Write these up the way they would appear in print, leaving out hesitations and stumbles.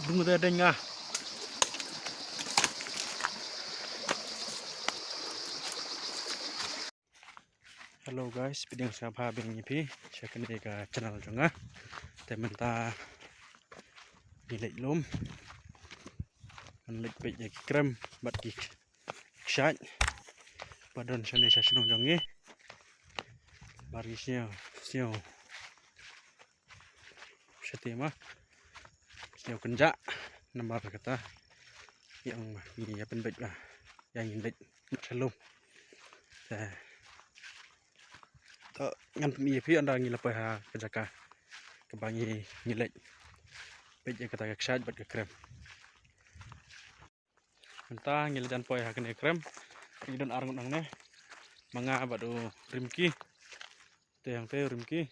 Bunga dah dengar. Hello guys, bidang sa pabing ngipi. Saya kena ke channel jonga. Temen ta nilai lom. Nilai pej ya krem bat ki kshat. Padon sane sa senong jonge. Bari siyo. Setima. Siyo kenja. Nambar kata yang ini ya penbej lah. Yang nilai selum. Ngan mi pi anda ngila pa ha kajaka kebangi ngilek pej kata kshat bat krem entah ngila dan poi ha kene krem idon arngun nang ne manga badu rimki te yang te rimki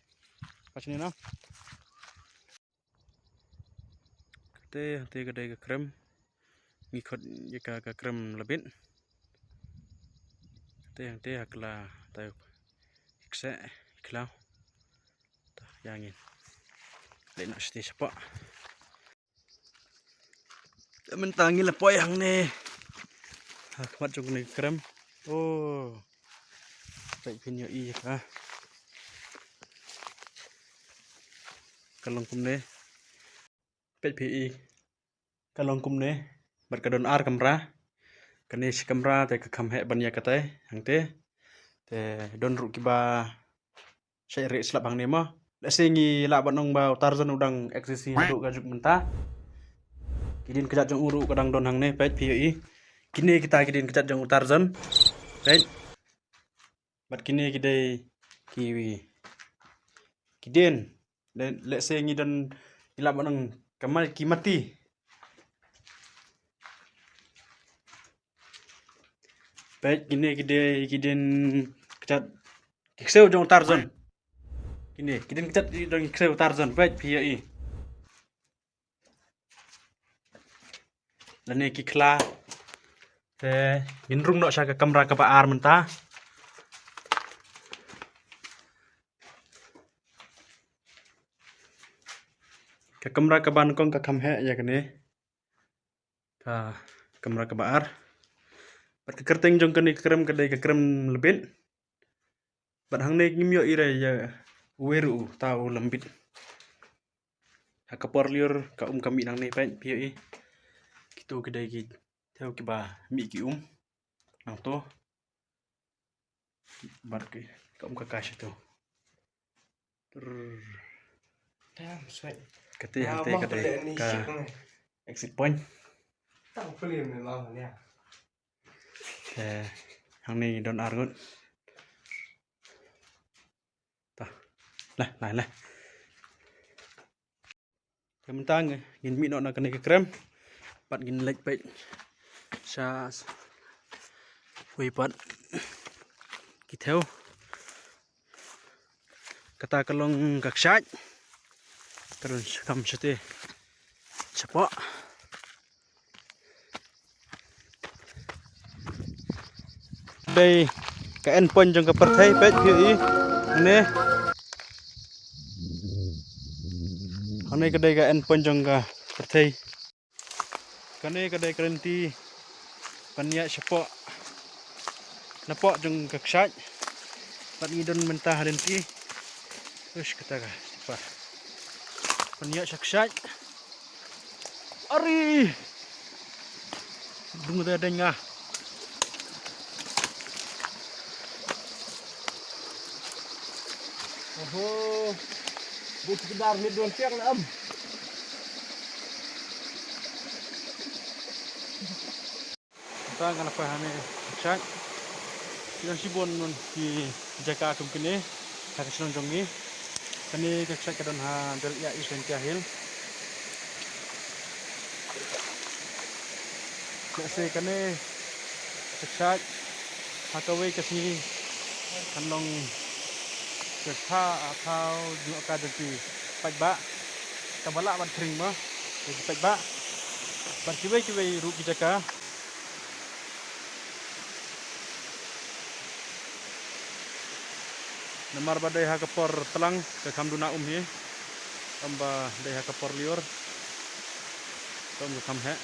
pasni na te kedai krem ngikot ka krem lebit te yang te hakla tayo iksa iklau yangin lain nak stay sepak mentangi lepoy yang ni mat jong ni krem oh baik pinyo i ka kalong kum ne pet pi kalong kum ne bat kadon ar kamera kane si kamera te ka kham he ban ya kate hang te don ru kiba sai re slap hang ne ma la sengi la banong ba tarzan udang eksisi hadu gajuk menta kidin kejat jong uru kadang don hang ne pet pi kini kita kidin kejat jong tarzan pet bat kini kidai kiwi kidin le sengi dan ila banong kamal kimati pet kini kidin kejat kikseu jong tarzan kini kidin kejat jong kikseu tarzan pet pi lane ki khla te minrung nok saka kamera ka ar menta ka kamera ka ban kong ka kham he ya kene ka kamera ka ar bat ka kerteng jong kene krem kedai ka krem lebit bat hang ne ngimyo ire ya weru tau lembit hakapor liur ka kami nang ne pen pi kitu kedai ki theo ki ba mi ki nang to bar ki ka kash tu damn sweat kete hante kedai ka exit point tang film ni long ne hang ni don argut ta lah kementang ngin mi nok na kene ke krem pat ngin lek pet sa wi pat kiteu kata kalong kakshat terus kam sete cepak đây cái end point trong cái perthai pet pi ne hôm nay cái đây cái end point trong cái perthai cái này cái đây kerenti panya cepak napok trong kakshat pat ngidon mentah renti terus kata ka sipa panya kakshat ari bunga dah dengar oh bu sekedar ni don siang lah Tang apa hane chat yang sibon non di jaka tum kene ka senong jongi kene ka chat kadon ha del ya isen tiahil se kene chat hakawe ka sini kanlong Kata atau juga kada di pajba tabala ban kering mah di pajba ban kiwe ru kijaka namar badai ha kapor telang ke kamduna hi amba deha kapor liur tom kam he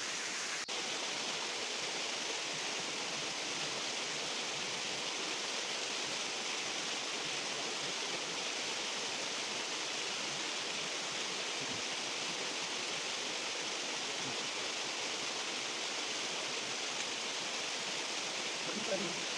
Thank you.